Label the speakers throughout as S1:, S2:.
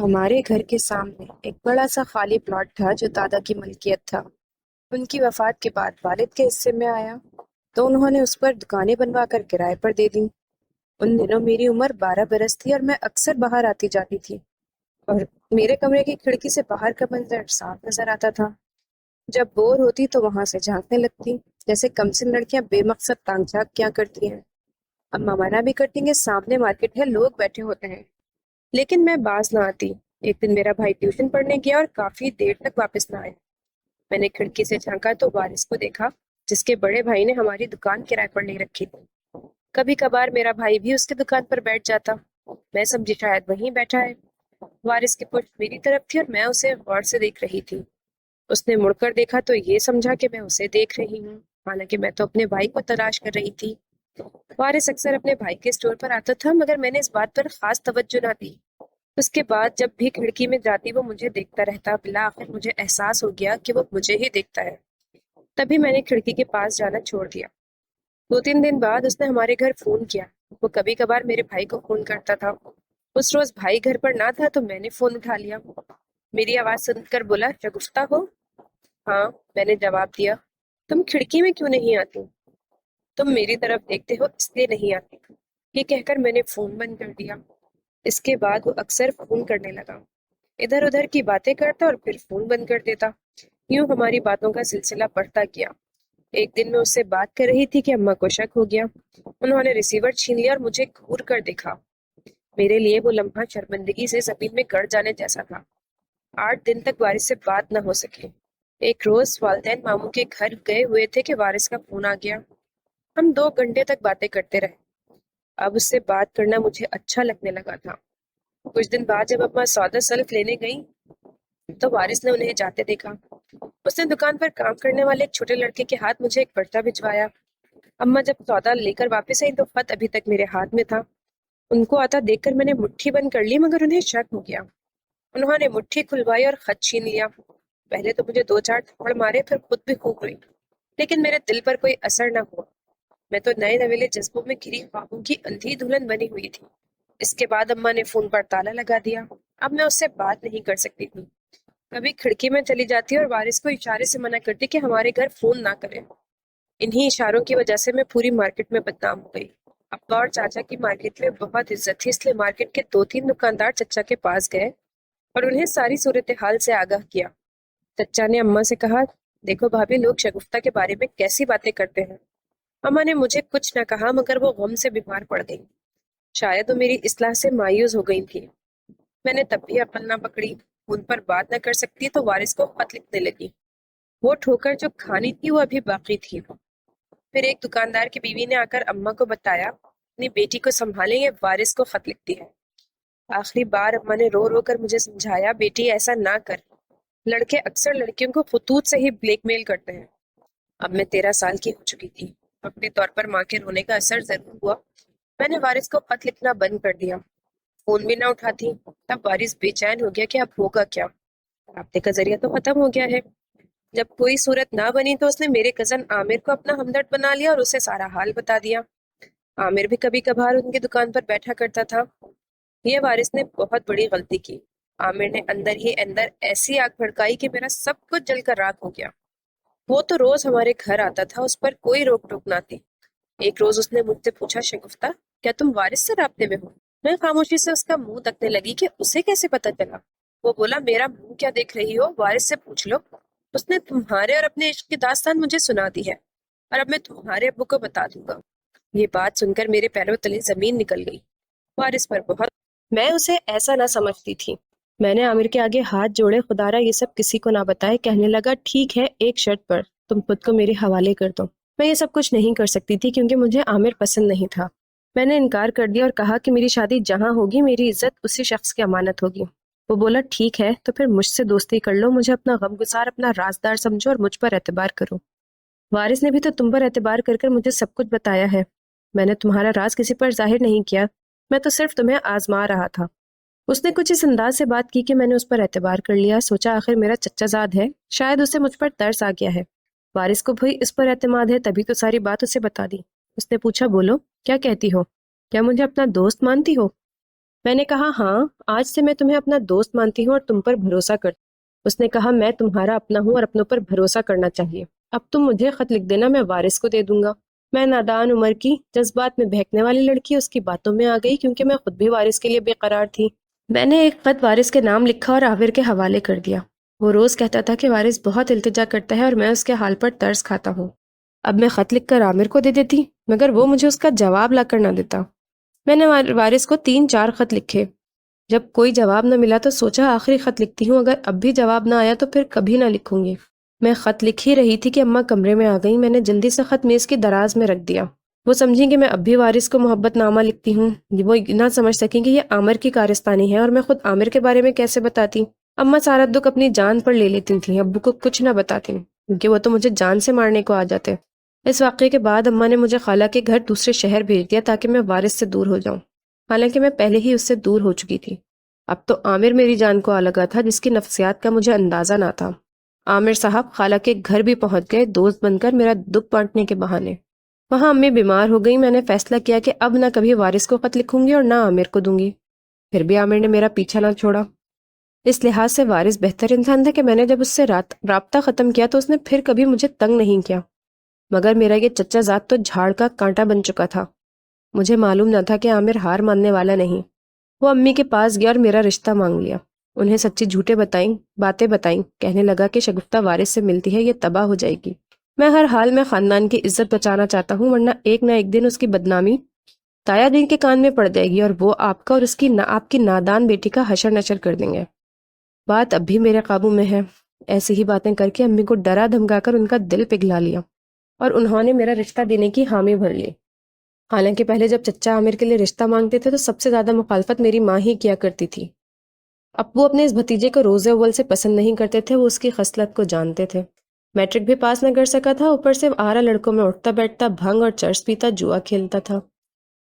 S1: ہمارے گھر کے سامنے ایک بڑا سا خالی پلاٹ تھا جو دادا کی ملکیت تھا۔ ان کی وفات کے بعد والد کے حصے میں آیا تو انہوں نے اس پر دکانیں بنوا کر کرائے پر دے دیں۔ ان دنوں میری عمر 12 برس تھی اور میں اکثر باہر آتی جاتی تھی اور میرے کمرے کی کھڑکی سے باہر کا منظر صاف نظر آتا تھا۔ جب بور ہوتی تو وہاں سے جھانکنے لگتی، جیسے کمسن لڑکیاں بے مقصد تانگ جھانک کیا کرتی ہیں۔ اما منع بھی کرتی کہ سامنے مارکیٹ ہے، لوگ بیٹھے ہوتے ہیں، لیکن میں باز نہ آتی۔ ایک دن میرا بھائی ٹیوشن پڑھنے گیا اور کافی دیر تک واپس نہ آیا۔ میں نے کھڑکی سے جھانکا تو وارث کو دیکھا، جس کے بڑے بھائی نے ہماری دکان کرائے پر لے رکھی تھی۔ کبھی کبھار میرا بھائی بھی اس کی دکان پر بیٹھ جاتا۔ میں سمجھی شاید وہیں بیٹھا ہے۔ وارث کی پشت میری طرف تھی اور میں اسے غور سے دیکھ رہی تھی۔ اس نے مڑ کر دیکھا تو یہ سمجھا کہ میں اسے دیکھ رہی ہوں، حالانکہ میں تو اپنے بھائی کو تلاش کر رہی تھی۔ وارث اکثر اپنے بھائی کے اسٹور پر آتا تھا، مگر میں نے اس بات پر خاص توجہ نہ دی۔ اس کے بعد جب بھی کھڑکی میں جاتی وہ مجھے دیکھتا رہتا۔ بالآخر مجھے احساس ہو گیا کہ وہ مجھے ہی دیکھتا ہے۔ تبھی میں نے کھڑکی کے پاس جانا چھوڑ دیا۔ 2 3 دن بعد اس نے ہمارے گھر فون کیا۔ وہ کبھی کبھار میرے بھائی کو فون کرتا تھا۔ اس روز بھائی گھر پر نہ تھا تو میں نے فون اٹھا لیا۔ میری آواز سن کر بولا، شگفتہ ہو؟ ہاں، میں نے جواب دیا۔ تم کھڑکی میں کیوں نہیں آتی؟ تم میری طرف دیکھتے ہو اس لیے نہیں آتی، یہ کہہ کر میں نے فون بند کر دیا۔ اس کے بعد وہ اکثر فون کرنے لگا، ادھر ادھر کی باتیں کرتا اور پھر فون بند کر دیتا۔ یوں ہماری باتوں کا سلسلہ بڑھتا گیا۔ ایک دن میں اس سے بات کر رہی تھی کہ اماں کو شک ہو گیا۔ انہوں نے ریسیور چھین لیا اور مجھے گھور کر دیکھا۔ میرے لیے وہ لمحہ شرمندگی سے زمین میں گڑ جانے جیسا تھا۔ 8 دن تک وارث سے بات نہ ہو سکی۔ ایک روز والدین ماموں کے گھر گئے ہوئے تھے کہ وارث کا فون آ گیا۔ ہم 2 گھنٹے تک باتیں کرتے رہے۔ اب اس سے بات کرنا مجھے اچھا لگنے لگا تھا۔ کچھ دن بعد جب اماں سودا سلف لینے گئیں تو وارث نے انہیں جاتے دیکھا۔ اس نے دکان پر کام کرنے والے ایک چھوٹے لڑکے کے ہاتھ مجھے ایک پرچہ بھجوایا۔ اماں جب سودا لے کر واپس آئی تو خط ابھی تک میرے ہاتھ میں تھا۔ ان کو آتا دیکھ کر میں نے مٹھی بند کر لی، مگر انہیں شک ہو گیا۔ انہوں نے مٹھی کھلوائی اور خط چھین لیا۔ پہلے تو مجھے 2 4 تھپڑ مارے، پھر خود بھی خوب روئی، لیکن میرے دل پر کوئی اثر نہ ہوا۔ میں تو نئے نویلے جذبوں میں گھری خوابوں کی اندھی دلہن بنی ہوئی تھی۔ اس کے بعد اماں نے فون پر تالا لگا دیا۔ اب میں اس سے بات نہیں کر سکتی تھی۔ کبھی کھڑکی میں چلی جاتی اور وارث کو اشارے سے منع کرتی کہ ہمارے گھر فون نہ کرے۔ انہی اشاروں کی وجہ سے میں پوری مارکیٹ میں بدنام ہو گئی۔ ابا اور چاچا کی مارکیٹ میں بہت عزت تھی، اس لیے مارکیٹ کے 2 3 دکاندار چچا کے پاس گئے اور انہیں ساری صورتحال سے آگاہ کیا۔ چچا نے اماں سے کہا، دیکھو بھابھی، لوگ شگفتہ کے بارے میں کیسی باتیں کرتے ہیں۔ اماں نے مجھے کچھ نہ کہا، مگر وہ غم سے بیمار پڑ گئی۔ شاید وہ میری اصلاح سے مایوس ہو گئی تھی۔ میں نے تب بھی عقل نہ پکڑی۔ ان پر بات نہ کر سکتی تو وارث کو خط لکھنے لگی۔ وہ ٹھوکر جو کھانی تھی وہ ابھی باقی تھی۔ پھر ایک دکاندار کی بیوی نے آ کر اماں کو بتایا، اپنی بیٹی کو سنبھالیں، یہ وارث کو خط لکھتی ہے۔ آخری بار اماں نے رو رو کر مجھے سمجھایا، بیٹی ایسا نہ کر، لڑکے اکثر لڑکیوں کو خطوط سے ہی بلیک میل کرتے ہیں۔ اب میں 13 سال کی ہو چکی تھی۔ اپنے طور پر ماں کے رونے کا اثر ضرور ہوا۔ میں نے وارث کو خط لکھنا بند کر دیا، فون بھی نہ اٹھاتی۔ تب وارث بے چین ہو گیا کہ اب ہوگا کیا، رابطے کا ذریعہ تو ختم ہو گیا ہے۔ جب کوئی صورت نہ بنی تو اس نے میرے کزن عامر کو اپنا ہمدرد بنا لیا اور اسے سارا حال بتا دیا۔ عامر بھی کبھی کبھار ان کی دکان پر بیٹھا کرتا تھا۔ یہ وارث نے بہت بڑی غلطی کی۔ عامر نے اندر ہی اندر ایسی آگ بھڑکائی کہ میرا سب کچھ جل کر راکھ ہو گیا۔ وہ تو روز ہمارے گھر آتا تھا، اس پر کوئی روک ٹوک نہ تھی۔ ایک روز اس نے مجھ سے پوچھا، شگفتہ، کیا تم وارث سے رابطے میں ہو؟ میں خاموشی سے اس کا منہ تکنے لگی کہ اسے کیسے پتہ چلا۔ وہ بولا، میرا منہ کیا دیکھ رہی ہو، وارث سے پوچھ لو۔ اس نے تمہارے اور اپنے عشق کی داستان مجھے سنا دی ہے، اور اب میں تمہارے ابو کو بتا دوں گا۔ یہ بات سن کر میرے پیروں تلے زمین نکل گئی۔ وارث پر بہت میں اسے ایسا نہ سمجھتی تھی۔ میں نے عامر کے آگے ہاتھ جوڑے، خدا را یہ سب کسی کو نہ بتائے۔ کہنے لگا، ٹھیک ہے، ایک شرط پر، تم خود کو میرے حوالے کر دو۔ میں یہ سب کچھ نہیں کر سکتی تھی کیونکہ مجھے عامر پسند نہیں تھا۔ میں نے انکار کر دیا اور کہا کہ میری شادی جہاں ہوگی میری عزت اسی شخص کی امانت ہوگی۔ وہ بولا، ٹھیک ہے، تو پھر مجھ سے دوستی کر لو، مجھے اپنا غمگسار، اپنا رازدار سمجھو اور مجھ پر اعتبار کرو۔ وارث نے بھی تو تم پر اعتبار کر کر مجھے سب کچھ بتایا ہے۔ میں نے تمہارا راز کسی پر ظاہر نہیں کیا، میں تو صرف تمہیں آزما رہا تھا۔ اس نے کچھ اس انداز سے بات کی کہ میں نے اس پر اعتبار کر لیا۔ سوچا آخر میرا چچا زاد ہے، شاید اسے مجھ پر ترس آ گیا ہے۔ وارث کو بھی اس پر اعتماد ہے، تبھی تو ساری بات اسے بتا دی۔ اس نے پوچھا، بولو، کیا کہتی ہو؟ کیا مجھے اپنا دوست مانتی ہو؟ میں نے کہا ہاں، آج سے میں تمہیں اپنا دوست مانتی ہوں اور تم پر بھروسہ کرتی ہوں۔ اس نے کہا میں تمہارا اپنا ہوں اور اپنوں پر بھروسہ کرنا چاہیے۔ اب تم مجھے خط لکھ دینا، میں وارث کو دے دوں گا۔ میں نادان عمر کی جذبات میں بہکنے والی لڑکی اس کی باتوں میں آ گئی، کیونکہ میں خود بھی وارث کے لیے بے قرار تھی۔ میں نے ایک خط وارث کے نام لکھا اور عامر کے حوالے کر دیا۔ وہ روز کہتا تھا کہ وارث بہت التجا کرتا ہے اور میں اس کے حال پر ترس کھاتا ہوں۔ اب میں خط لکھ کر عامر کو دے دیتی، مگر وہ مجھے اس کا جواب لا کر نہ دیتا۔ میں نے وارث کو 3-4 خط لکھے۔ جب کوئی جواب نہ ملا تو سوچا آخری خط لکھتی ہوں، اگر اب بھی جواب نہ آیا تو پھر کبھی نہ لکھوں گی۔ میں خط لکھ ہی رہی تھی کہ اماں کمرے میں آ گئی۔ میں نے جلدی سے خط میز کی دراز میں رکھ دیا۔ وہ سمجھیں کہ میں اب بھی وارث کو محبت نامہ لکھتی ہوں۔ وہ نہ سمجھ سکیں کہ یہ عامر کی کارستانی ہے، اور میں خود عامر کے بارے میں کیسے بتاتی۔ اماں سارا دکھ اپنی جان پر لے لیتی تھیں، ابو کو کچھ نہ بتاتی، کیونکہ وہ تو مجھے جان سے مارنے کو آ جاتے۔ اس واقعے کے بعد اماں نے مجھے خالہ کے گھر دوسرے شہر بھیج دیا تاکہ میں وارث سے دور ہو جاؤں، حالانکہ میں پہلے ہی اس سے دور ہو چکی تھی۔ اب تو عامر میری جان کو آ لگا تھا، جس کی نفسیات کا مجھے اندازہ نہ تھا۔ عامر صاحب خالہ کے گھر بھی پہنچ گئے، دوست بن کر میرا دکھ بانٹنے کے بہانے۔ وہاں امی بیمار ہو گئی۔ میں نے فیصلہ کیا کہ اب نہ کبھی وارث کو خط لکھوں گی اور نہ عامر کو دوں گی۔ پھر بھی عامر نے میرا پیچھا نہ چھوڑا۔ اس لحاظ سے وارث بہتر انسان تھا کہ میں نے جب اس سے رابطہ ختم کیا تو اس نے پھر کبھی مجھے تنگ نہیں کیا، مگر میرا یہ چچا ذات تو جھاڑ کا کانٹا بن چکا تھا۔ مجھے معلوم نہ تھا کہ عامر ہار ماننے والا نہیں۔ وہ امی کے پاس گیا اور میرا رشتہ مانگ لیا۔ انہیں سچی جھوٹے باتیں بتائیں، کہنے لگا کہ شگفتہ وارث سے ملتی ہے، یہ تباہ ہو جائے گی۔ میں ہر حال میں خاندان کی عزت بچانا چاہتا ہوں، ورنہ ایک نہ ایک دن اس کی بدنامی تایا جی کے کان میں پڑ جائے گی، اور وہ آپ کا اور آپ کی نادان بیٹی کا حشر نشر کر دیں گے۔ بات اب بھی میرے قابو میں ہے۔ ایسی ہی باتیں کر کے امی کو ڈرا دھمکا کر ان کا دل پگھلا لیا، اور انہوں نے میرا رشتہ دینے کی حامی بھر لی۔ حالانکہ پہلے جب چچا عامر کے لیے رشتہ مانگتے تھے تو سب سے زیادہ مخالفت میری ماں ہی کیا کرتی تھی۔ ابو اپنے اس بھتیجے کو روز اول سے پسند نہیں کرتے تھے، وہ اس کی خصلت کو جانتے تھے۔ میٹرک بھی پاس نہ کر سکا تھا، اوپر سے آرا لڑکوں میں اٹھتا بیٹھتا، بھنگ اور چرس پیتا، جوا کھیلتا تھا۔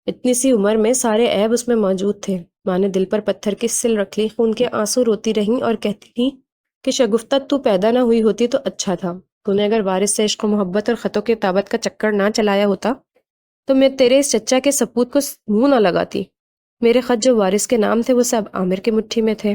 S1: اتنی سی عمر میں سارے عیب اس میں موجود تھے۔ ماں نے دل پر پتھر کی سل رکھ لی، خون کے آنسو روتی رہیں اور کہتی تھیں کہ شگفتہ تو پیدا نہ ہوئی ہوتی تو اچھا تھا، تو نے اگر وارث سے عشق و محبت اور خطوں کے تابت کا چکر نہ چلایا ہوتا تو میں تیرے اس چچا کے سپوت کو منہ نہ لگاتی۔ میرے خط جو وارث کے نام تھے وہ سب عامر کے مٹھی میں تھے۔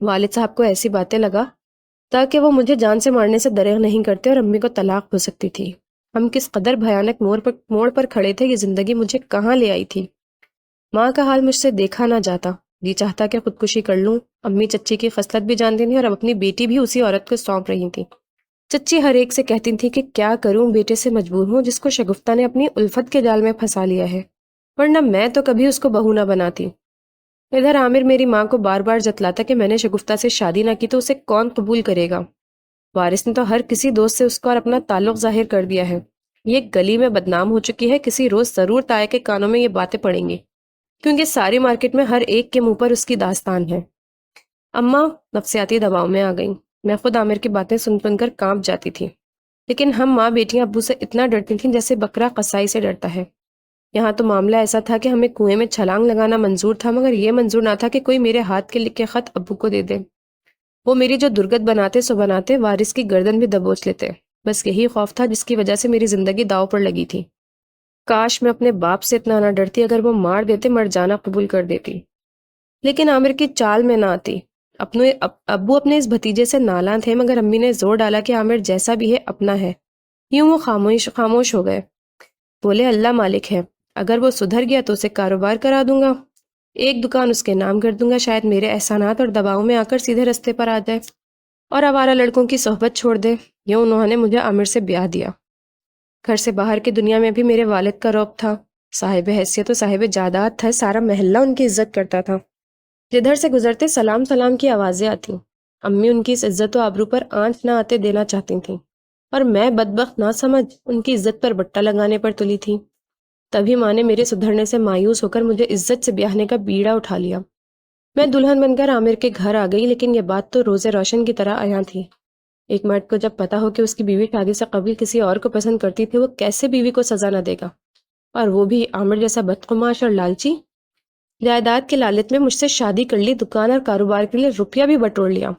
S1: والد صاحب کو ایسی باتیں لگا تاکہ وہ مجھے جان سے مارنے سے دریغ نہیں کرتے، اور امی کو طلاق ہو سکتی تھی۔ ہم کس قدر بھیانک موڑ پر کھڑے تھے، یہ زندگی مجھے کہاں لے آئی تھی۔ ماں کا حال مجھ سے دیکھا نہ جاتا، جی چاہتا کہ خودکشی کر لوں۔ امی چچی کی خصلت بھی جانتی تھیں اور اب اپنی بیٹی بھی اسی عورت کو سونپ رہی تھی۔ چچی ہر ایک سے کہتی تھی کہ کیا کروں، بیٹے سے مجبور ہوں جس کو شگفتہ نے اپنی الفت کے جال میں پھنسا لیا ہے، ورنہ میں تو کبھی اس کو بہو نہ بناتی۔ ادھر عامر میری ماں کو بار بار جتلاتا کہ میں نے شگفتہ سے شادی نہ کی تو اسے کون قبول کرے گا۔ وارث نے تو ہر کسی دوست سے اس کو اور اپنا تعلق ظاہر کر دیا ہے۔ یہ گلی میں بدنام ہو چکی ہے، کسی روز ضرور تایا کے کانوں میں یہ باتیں پڑیں گی، کیونکہ ساری مارکیٹ میں ہر ایک کے منہ پر اس کی داستان ہے۔ اماں نفسیاتی دباؤ میں آ گئیں۔ میں خود عامر کی باتیں سن کر کانپ جاتی تھی، لیکن ہم ماں بیٹیاں ابو سے اتنا ڈرتی تھیں جیسے بکرا قصائی سے ڈرتا ہے۔ یہاں تو معاملہ ایسا تھا کہ ہمیں کنویں میں چھلانگ لگانا منظور تھا، مگر یہ منظور نہ تھا کہ کوئی میرے ہاتھ کے لکھے خط ابو کو دے دے۔ وہ میری جو درگت بناتے سو بناتے، وارث کی گردن بھی دبوچ لیتے۔ بس یہی خوف تھا جس کی وجہ سے میری زندگی داؤ پر لگی تھی۔ کاش میں اپنے باپ سے اتنا نہ ڈرتی، اگر وہ مار دیتے مر جانا قبول کر دیتی، لیکن عامر کی چال میں نہ آتی۔ ابو اپنے اس بھتیجے سے نالاں تھے، مگر امی نے زور ڈالا کہ عامر جیسا بھی ہے اپنا ہے۔ یوں وہ خاموش ہو گئے۔ بولے اللہ مالک ہے، اگر وہ سدھر گیا تو اسے کاروبار کرا دوں گا، ایک دکان اس کے نام کر دوں گا، شاید میرے احسانات اور دباؤ میں آ کر سیدھے رستے پر آ جائے اور آوارہ لڑکوں کی صحبت چھوڑ دے۔ یوں انہوں نے مجھے عامر سے بیاہ دیا۔ گھر سے باہر کی دنیا میں بھی میرے والد کا رعب تھا، صاحب حیثیت و صاحب جائیداد تھا، سارا محلہ ان کی عزت کرتا تھا۔ جدھر سے گزرتے سلام سلام کی آوازیں آتی۔ امی ان کی اس عزت و آبرو پر آنچ نہ آتے دینا چاہتی تھیں، اور میں بدبخت نہ سمجھ ان کی عزت پر بٹا لگانے پر تلی تھی۔ تبھی ماں نے میرے سدھرنے سے مایوس ہو کر مجھے عزت سے بیاہنے کا بیڑا اٹھا لیا۔ میں دلہن بن کر عامر کے گھر آ گئی، لیکن یہ بات تو روز روشن کی طرح عیاں تھی۔ ایک مرد کو جب پتا ہو کہ اس کی بیوی شادی سے قبل کسی اور کو پسند کرتی تھی، وہ کیسے بیوی کو سزا نہ دے گا، اور وہ بھی عامر جیسا بدقماش اور لالچی۔ جائیداد کے لالچ میں مجھ سے شادی کر لی، دکان اور کاروبار کے لیے روپیہ بھی بٹور لیا،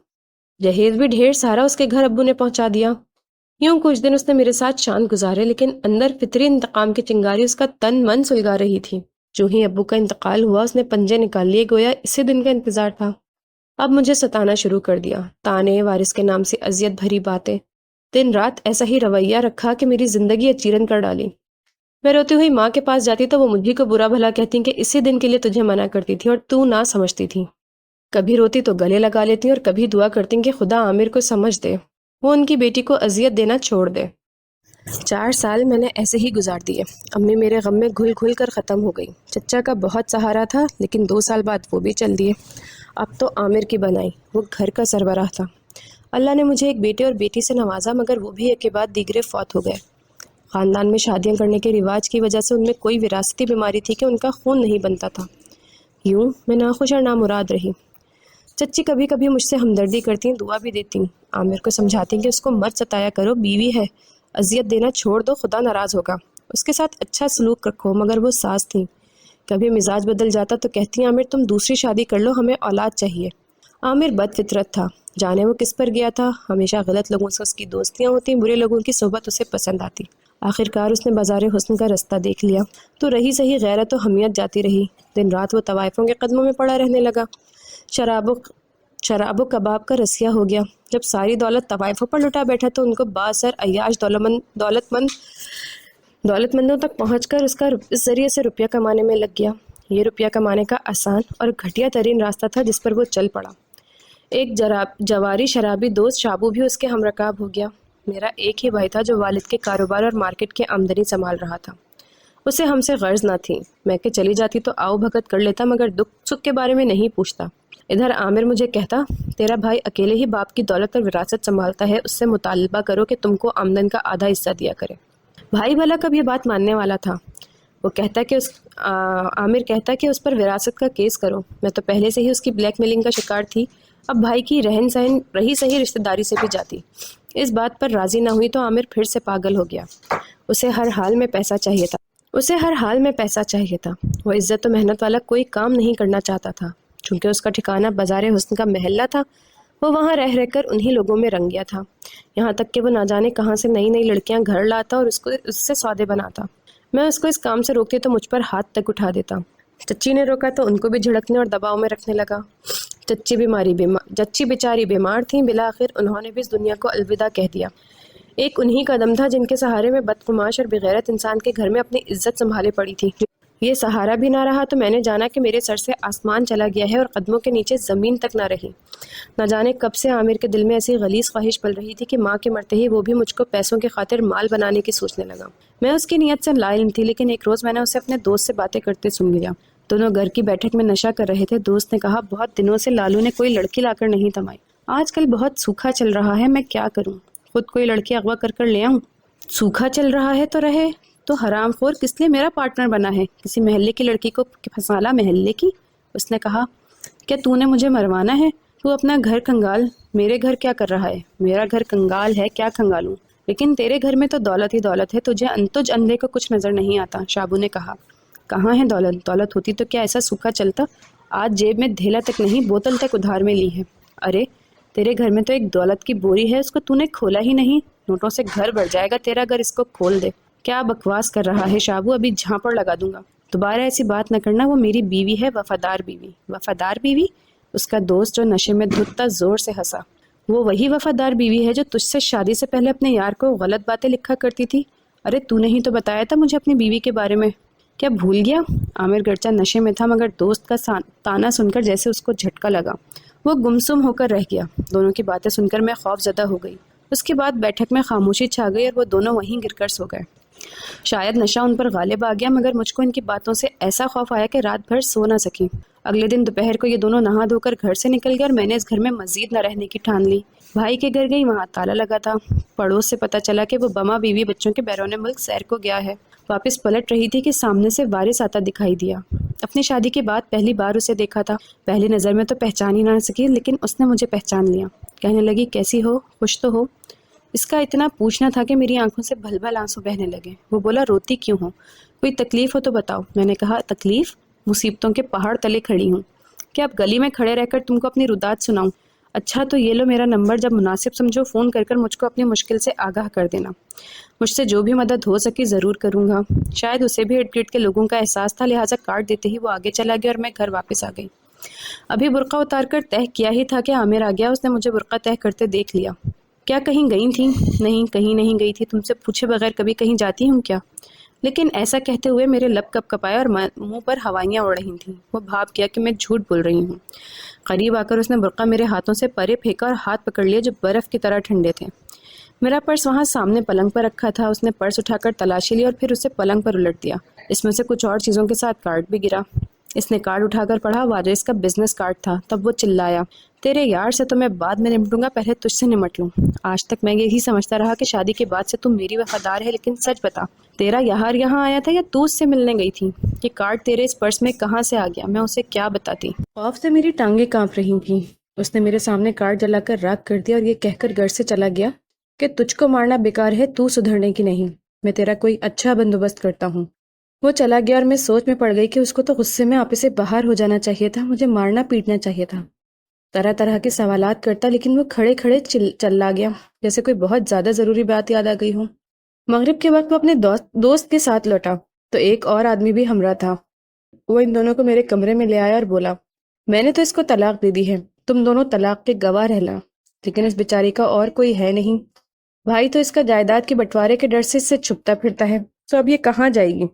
S1: جہیز بھی ڈھیر سارا اس کے گھر ابو نے پہنچا دیا۔
S2: یوں کچھ دن اس نے میرے ساتھ شانت گزارے، لیکن اندر فطری انتقام کی چنگاری اس کا تن من سلگا رہی تھی۔ جو ہی ابو کا انتقال ہوا اس نے پنجے نکال لیے، گویا اسی دن کا انتظار تھا۔ اب مجھے ستانا شروع کر دیا، تانے، وارث کے نام سے اذیت بھری باتیں، دن رات ایسا ہی رویہ رکھا کہ میری زندگی اچیرن کر ڈالی۔ میں روتی ہوئی ماں کے پاس جاتی تو وہ مجھے کو برا بھلا کہتی کہ اسی دن کے لیے تجھے منع کرتی تھی اور تو نہ سمجھتی تھی۔ کبھی روتی تو گلے لگا لیتی اور کبھی دعا کرتی کہ خدا عامر کو سمجھ دے، وہ ان کی بیٹی کو اذیت دینا چھوڑ دے۔ 4 سال میں نے ایسے ہی گزار دیے۔ امی میرے غم میں گھل گھل کر ختم ہو گئی۔ چچا کا بہت سہارا تھا، لیکن 2 سال بعد وہ بھی چل دیے۔ اب تو عامر کی بنائی، وہ گھر کا سربراہ تھا۔ اللہ نے مجھے ایک بیٹے اور بیٹی سے نوازا، مگر وہ بھی ایک کے بعد دیگرے فوت ہو گئے۔ خاندان میں شادیاں کرنے کے رواج کی وجہ سے ان میں کوئی وراثتی بیماری تھی کہ ان کا خون نہیں بنتا تھا۔ یوں میں ناخوش اور نامراد رہی۔ چچی کبھی کبھی مجھ سے ہمدردی کرتی، دعا بھی دیتی، عامر کو سمجھاتی کہ اس کو مت ستایا کرو، بیوی ہے، اذیت دینا چھوڑ دو، خدا ناراض ہوگا، اس کے ساتھ اچھا سلوک رکھو۔ مگر وہ ساس تھیں، کبھی مزاج بدل جاتا تو کہتی عامر تم دوسری شادی کر لو، ہمیں اولاد چاہیے۔ عامر بد فطرت تھا، جانے وہ کس پر گیا تھا، ہمیشہ غلط لوگوں سے اس کی دوستیاں ہوتی، برے لوگوں کی صحبت اسے پسند آتی۔ آخر کار اس نے بازار حسن کا رستہ دیکھ لیا تو رہی صحیح غیرت و حمیت جاتی رہی۔ دن رات وہ طوائفوں کے قدموں میں پڑا رہنے لگا، شراب و کباب کا رسیہ ہو گیا۔ جب ساری دولت طوائفوں پر لٹا بیٹھا تو ان کو بااثر عیاش دولت مندوں تک پہنچ کر اس ذریعے سے روپیہ کمانے میں لگ گیا۔ یہ روپیہ کمانے کا آسان اور گھٹیا ترین راستہ تھا جس پر وہ چل پڑا۔ ایک جواری شرابی دوست شابو بھی اس کے ہمرکاب ہو گیا۔ میرا ایک ہی بھائی تھا جو والد کے کاروبار اور مارکیٹ کی آمدنی سنبھال رہا تھا۔ اسے ہم سے غرض نہ تھی، میں کہ چلی جاتی تو آؤ بھگت کر لیتا، مگر دکھ سکھ کے بارے میں نہیں پوچھتا۔ ادھر عامر مجھے کہتا تیرا بھائی اکیلے ہی باپ کی دولت اور وراثت سنبھالتا ہے، اس سے مطالبہ کرو کہ تم کو آمدن کا آدھا حصہ دیا کرے۔ بھائی بھلا کب یہ بات ماننے والا تھا؟ وہ کہتا کہ عامر کہتا کہ اس پر وراثت کا کیس کرو۔ میں تو پہلے سے ہی اس کی بلیک میلنگ کا شکار تھی، اب بھائی کی رہن سہن رہی صحیح رشتہ داری سے بھی جاتی۔ اس بات پر راضی نہ ہوئی تو عامر پھر سے پاگل ہو گیا۔ اسے ہر حال میں پیسہ چاہیے تھا۔ وہ عزت و محنت والا کوئی کام نہیں کرنا چاہتا تھا۔ چونکہ اس کا ٹھکانہ بازار حسن کا محلہ تھا، وہ وہاں رہ کر انہی لوگوں میں رنگ گیا تھا، یہاں تک کہ وہ نہ جانے کہاں سے نئی نئی لڑکیاں گھر لاتا اور اس سے سودے بناتا۔ میں اس کو اس کام سے روکتی تو مجھ پر ہاتھ تک اٹھا دیتا۔ چچی نے روکا تو ان کو بھی جھڑکنے اور دباؤ میں رکھنے لگا۔ چچی بیچاری بیمار تھیں، بالآخر انہوں نے بھی اس دنیا کو الوداع کہہ دیا۔ ایک انہی قدم تھا جن کے سہارے میں بدقماش اور بغیرت انسان کے گھر میں اپنی عزت سنبھالے پڑی تھی۔ یہ سہارا بھی نہ رہا تو میں نے جانا کہ میرے سر سے آسمان چلا گیا ہے اور قدموں کے نیچے زمین تک نہ رہی۔ نہ جانے کب سے عامر کے دل میں ایسی غلیظ خواہش پل رہی تھی کہ ماں کے مرتے ہی وہ بھی مجھ کو پیسوں کی خاطر مال بنانے کی سوچنے لگا۔ میں اس کی نیت سے لا علم تھی، لیکن ایک روز میں نے اسے اپنے دوست سے باتیں کرتے سن لیا۔ دونوں گھر کی بیٹھک میں نشہ کر رہے تھے۔ دوست نے کہا بہت دنوں سے لالو نے کوئی لڑکی لا کر نہیں تمائی، آج کل بہت سوکھا چل رہا ہے، میں کیا کروں، خود کوئی لڑکی اغوا کر لے آؤں؟ سوکھا چل رہا ہے تو رہے تو حرام خور کس لیے میرا پارٹنر بنا ہے، کسی محلے کی لڑکی کو پھنسالا محلے کی۔ اس نے کہا کیا تو نے مجھے مروانا ہے؟ تو اپنا گھر کنگال، میرے گھر کیا کر رہا ہے؟ میرا گھر کنگال ہے، کیا کنگالوں، لیکن تیرے گھر میں تو دولت ہی دولت ہے، تجھ اندھے کو کچھ نظر نہیں آتا۔ شابو نے کہا کہاں ہے دولت؟ دولت ہوتی تو کیا ایسا سوکھا چلتا؟ آج جیب میں دھیلا تک نہیں، بوتل تک ادھار میں لی ہے۔ ارے تیرے گھر میں تو ایک دولت کی بوری ہے، اس کو تو نے کھولا ہی نہیں، نوٹوں سے گھر بڑھ جائے گا تیرا اگر اس کو کھول دے۔ کیا بکواس کر رہا ہے شابو، ابھی جھاپڑ لگا دوں گا، دوبارہ ایسی بات نہ کرنا، وہ میری بیوی ہے، وفادار بیوی۔ وفادار بیوی؟ اس کا دوست جو نشے میں دھتا زور سے ہنسا۔ وہ وہی وفادار بیوی ہے جو تجھ سے شادی سے پہلے اپنے یار کو غلط باتیں لکھا کرتی تھی۔ ارے تو نے ہی تو بتایا تھا مجھے اپنی بیوی کے بارے میں، کیا بھول گیا؟ عامر گرچہ نشے میں تھا مگر دوست کا تانا سن کر جیسے اس کو جھٹکا لگا، وہ گمسم ہو کر رہ گیا۔ دونوں کی باتیں سن کر میں خوف زدہ ہو گئی۔ اس کے بعد بیٹھک میں خاموشی چھا گئی اور وہ دونوں وہیں گر کر سو گئے۔ شاید نشہ ان پر غالب آ گیا، مگر مجھ کو ان کی باتوں سے ایسا خوف آیا کہ رات بھر سو نہ سکی۔ اگلے دن دوپہر کو یہ دونوں نہا دھو کر گھر سے نکل گئے اور میں نے اس گھر میں مزید نہ رہنے کی ٹھان لی۔ بھائی کے گھر گئی، وہاں تالا لگا تھا۔ پڑوس سے پتہ چلا کہ وہ بما بیوی بچوں کے بیرون ملک سیر کو گیا ہے۔ واپس پلٹ رہی تھی کہ سامنے سے وارث آتا دکھائی دیا۔ اپنی شادی کے بعد پہلی بار اسے دیکھا تھا، پہلی نظر میں تو پہچان ہی نہ سکی، لیکن اس نے مجھے پہچان لیا۔ کہنے لگی کیسی ہو، خوش تو ہو؟ اس کا اتنا پوچھنا تھا کہ میری آنکھوں سے بھل بھل آنسو بہنے لگے۔ وہ بولا روتی کیوں ہو، کوئی تکلیف ہو تو بتاؤ۔ میں نے کہا تکلیف؟ مصیبتوں کے پہاڑ تلے کھڑی ہوں، کہ اب گلی میں کھڑے رہ کر تم کو اپنی ردات سناؤں؟ اچھا تو یہ لو میرا نمبر، جب مناسب سمجھو فون کر کر مجھ کو اپنی مشکل سے آگاہ کر دینا، مجھ سے جو بھی مدد ہو سکی ضرور کروں گا۔ شاید اسے بھی ارد گرد کے لوگوں کا احساس تھا، لہٰذا کارڈ دیتے ہی وہ آگے چلا گیا اور میں گھر واپس آ گئی۔ ابھی برقع اتار کر تہہ کیا ہی تھا کہ عامر آ گیا۔ اس نے مجھے برقع تہہ کرتے دیکھ لیا۔ کیا کہیں گئی تھی؟ نہیں، کہیں نہیں گئی تھی، تم سے پوچھے بغیر کبھی کہیں جاتی ہوں کیا؟ لیکن ایسا کہتے ہوئے میرے لب کپ کپائے اور منہ پر ہوائیاں اڑ رہی تھیں۔ وہ بھاپ گیا کہ میں جھوٹ بول رہی ہوں۔ قریب آ کر اس نے برقع میرے ہاتھوں سے پرے پھینکا اور ہاتھ پکڑ لیے جو برف کی طرح ٹھنڈے تھے۔ میرا پرس وہاں سامنے پلنگ پر رکھا تھا۔ اس نے پرس اٹھا کر تلاشی لی اور پھر اسے پلنگ پر الٹ دیا۔ اس میں سے کچھ اور چیزوں کے ساتھ کارڈ بھی گرا۔ اس نے کارڈ اٹھا کر پڑھا، وارث کا بزنس کارڈ تھا۔ تب وہ چلایا، تیرے یار سے تو میں بعد میں نمٹوں گا، پہلے تجھ سے نمٹ لوں۔ آج تک میں یہی سمجھتا رہا کہ شادی کے بعد سے تم میری وفادار ہے، لیکن سچ بتا، تیرا یار یہاں آیا تھا یا تو اس سے ملنے گئی تھی؟ یہ کارڈ تیرے اس پرس میں کہاں سے آ گیا؟ میں اسے کیا بتاتی؟ خوف سے میری ٹانگیں کانپ رہی تھیں۔ اس نے میرے سامنے کارڈ جلا کر راکھ کر دیا اور یہ کہہ کر گھر سے چلا گیا کہ تجھ کو مارنا بیکار ہے، تو سدھرنے کی نہیں، میں تیرا کوئی اچھا بندوبست کرتا ہوں۔ وہ چلا گیا اور میں سوچ میں پڑ گئی کہ اس کو تو غصے میں آپے سے باہر ہو جانا چاہیے تھا، مجھے مارنا پیٹنا چاہیے تھا۔ طرح طرح کے سوالات کرتا، لیکن وہ کھڑے کھڑے چلا گیا، جیسے کوئی بہت زیادہ ضروری بات یاد آ گئی ہو۔ مغرب کے وقت وہ اپنے دوست کے ساتھ لوٹا تو ایک اور آدمی بھی ہمراہ تھا۔ وہ ان دونوں کو میرے کمرے میں لے آیا اور بولا، میں نے تو اس کو طلاق دے دی ہے، تم دونوں طلاق کے گواہ رہنا، لیکن اس بیچاری کا اور کوئی ہے نہیں۔ بھائی تو اس کا جائیداد کے بٹوارے کے ڈر سے اس سے چھپتا پھرتا ہے، تو اب یہ کہاں جائے گی؟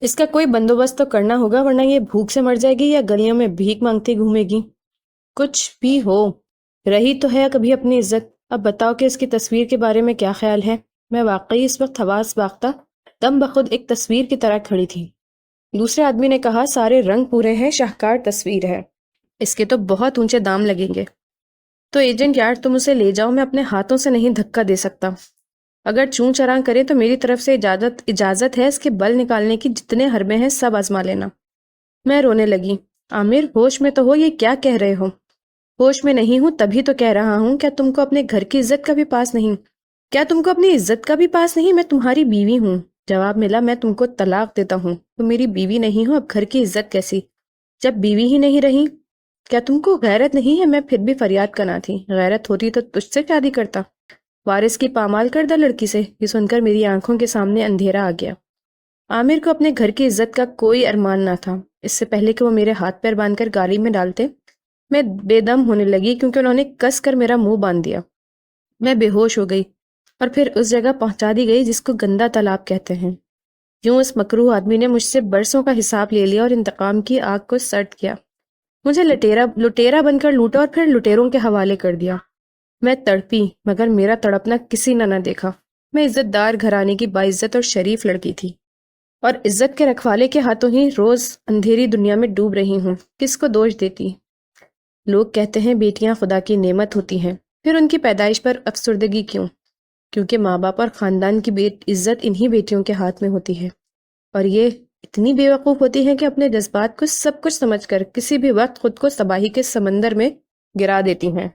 S2: اس کا کوئی بندوبست تو کرنا ہوگا، ورنہ یہ بھوک سے مر جائے گی یا گلیوں میں بھیک مانگتی گھومے گی۔ کچھ بھی ہو، رہی تو ہے کبھی اپنی عزت۔ اب بتاؤ کہ اس کی تصویر کے بارے میں کیا خیال ہے؟ میں واقعی اس وقت حواس باختہ دم بخود ایک تصویر کی طرح کھڑی تھی۔ دوسرے آدمی نے کہا، سارے رنگ پورے ہیں، شاہکار تصویر ہے، اس کے تو بہت اونچے دام لگیں گے۔ تو ایجنٹ یار تم اسے لے جاؤ، میں اپنے ہاتھوں سے نہیں دھکا دے سکتا۔ اگر چون چراں کرے تو میری طرف سے اجازت ہے، اس کے بل نکالنے کی جتنے حربے ہیں سب آزما لینا۔ میں رونے لگی۔ عامر ہوش میں تو ہو، یہ کیا کہہ رہے ہو؟ ہوش میں نہیں ہوں تبھی تو کہہ رہا ہوں۔ کیا تم کو اپنے گھر کی عزت کا بھی پاس نہیں؟ کیا تم کو اپنی عزت کا بھی پاس نہیں؟ میں تمہاری بیوی ہوں۔ جواب ملا، میں تم کو طلاق دیتا ہوں، تم میری بیوی نہیں ہو، اب گھر کی عزت کیسی؟ جب بیوی ہی نہیں رہی، کیا تم کو غیرت نہیں ہے؟ میں پھر بھی فریاد کرنا تھی، غیرت ہوتی تو تجھ سے شادی کرتا، وارث کی پامال کردہ لڑکی سے۔ یہ سن کر میری آنکھوں کے سامنے اندھیرا آ گیا۔ عامر کو اپنے گھر کی عزت کا کوئی ارمان نہ تھا۔ اس سے پہلے کہ وہ میرے ہاتھ پیر باندھ کر گالی میں ڈالتے، میں بے دم ہونے لگی، کیونکہ انہوں نے کس کر میرا منہ باندھ دیا۔ میں بے ہوش ہو گئی اور پھر اس جگہ پہنچا دی گئی جس کو گندا تالاب کہتے ہیں۔ یوں اس مکروہ آدمی نے مجھ سے برسوں کا حساب لے لیا اور انتقام کی آگ کو سرد کیا۔ مجھے لٹیرا بن کر لوٹا اور پھر لٹیروں کے حوالے کر دیا۔ میں تڑپی، مگر میرا تڑپنا کسی نے نہ دیکھا۔ میں عزت دار گھرانے کی باعزت اور شریف لڑکی تھی، اور عزت کے رکھوالے کے ہاتھوں ہی روز اندھیری دنیا میں ڈوب رہی ہوں۔ کس کو دوش دیتی؟ لوگ کہتے ہیں بیٹیاں خدا کی نعمت ہوتی ہیں، پھر ان کی پیدائش پر افسردگی کیوں؟ کیونکہ ماں باپ اور خاندان کی عزت انہی بیٹیوں کے ہاتھ میں ہوتی ہے، اور یہ اتنی بے وقوف ہوتی ہیں کہ اپنے جذبات کو سب کچھ سمجھ کر کسی بھی وقت خود کو تباہی کے سمندر میں گرا دیتی ہیں۔